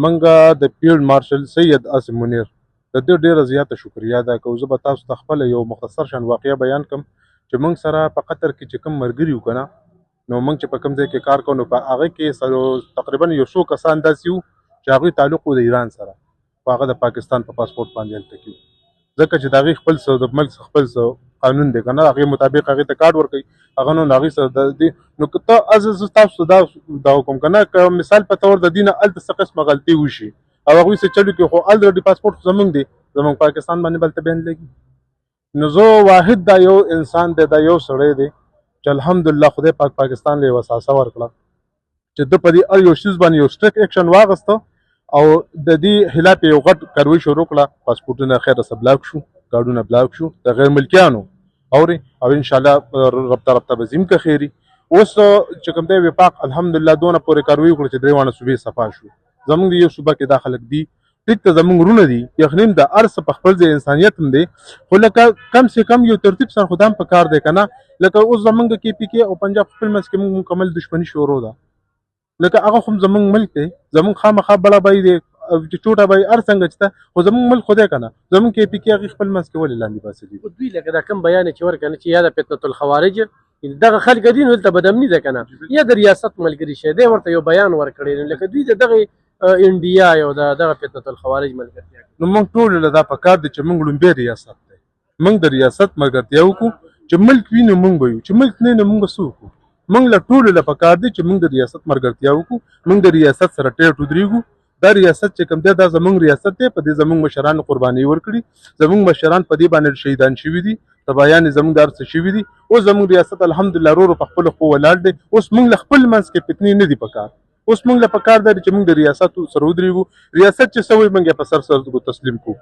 منګه د فیلډ مارشل سید عاصم منیر د دې ډیره زیاته شکریا ادا کوم. زه به تاسو ته خپل یو مختصر شان واقعه بیان کوم چې موږ سره په قطر کې چې کوم مرګري وکنه نو موږ چې په کوم ځای کې کار کوو نو په هغه کې تقریبا یو څو کسان داسې وو چې هغوی تعلق و د ایران سره خو هغه د پاکستان په پاسپورټ باندې هلته کې ځکه چې د هغې خپل څه د ملک خپل څه قانون دی که نه هغې مطابق هغې ته کارډ ورکوي هغه نو هغې سره د دې نو که ته زه تاسو ته دا وکړم که نه که مثال په طور د دې نه هلته څه قسمه غلطي وشي او هغوی څه چلو کړي خو الریډي پاسپورټ زموږ دی زموږ پاکستان باندې بل ته بیان لګي نو زه واحد دا یو انسان دی دا یو سړی دی چې الحمدلله خدای پاک پاکستان له یوه ساسه ورکړه چې ده په دې هر یو څیز باندې یو سټریک ایکشن واخیسته او د دې خلاف یو غټ کاروي شروع کړه پاسپورټونه خیر سره بلاک شو کارډونه بلاک شو د غیر ملکیانو اوري او ان شاء الله ربطه به زم که خیری اوس چې کوم دی وفاق الحمدلله دونه پورې کاروي وکړه چې درې وانه صوبې صفا شو زمونږ د یو صوبه کې دا خلک دي ټیک ته زمونږ ورونه دي یقیني د هر څه په خپل ځای انسانیت هم دی خو لکه کم سے کم یو ترتیب سره خو دا هم پکار دی که نه لکه اوس زمونږ کې پی کې او پنجاب خپل منځ کې موږ مکمل دشمني شروع ده لکه هغه خو زمونږ ملک دی زمونږ خامخا بړه به دی چې چوټه به هر څنګه چې ته خو زمونږ ملک خدای که نه زمونږ کې پی کې هغې خپل منځ کې ولې لاندې باسي دي دوی لکه دا کوم بیان چې ورکنه چې یا د فتنة الخوارج دغه خلک دي نو دلته بدامني ده که نه یا د ریاست ملګري شی دی ورته یو بیان ورکړی لکه دوی د دغې انډیا یو دغه فتنة الخوارج ملګرتیا نو موږ ټولو له دا پکار دی چې موږ لومبی ریاست دی موږ د ریاست ملګرتیا وکړو چې ملک وي نو موږ به یو چې ملک نه نو موږ به څه وکړو موږ له ټولو له پکار دی چې موږ د ریاست ملګرتیا وکړو موږ د ریاست سره ټیټ ودرېږو دا ریاست چې کوم دی دا زمونږ ریاست دی په دې زمونږ مشرانو قرباني ورکړي زمونږ مشران په دې باندې شهیدان شوي دي تبایان زمونږ د هر څه شوي دي اوس زمونږ ریاست الحمدلله ورو په خپلو خپو ولاړ دی اوس موږ له خپل منځ کې فتنې نه دي پکار اوس موږ له پکار دی چې موږ د ریاست سره ودرېږو ریاست چې څه وایي موږ یې په سر تسلیم کړو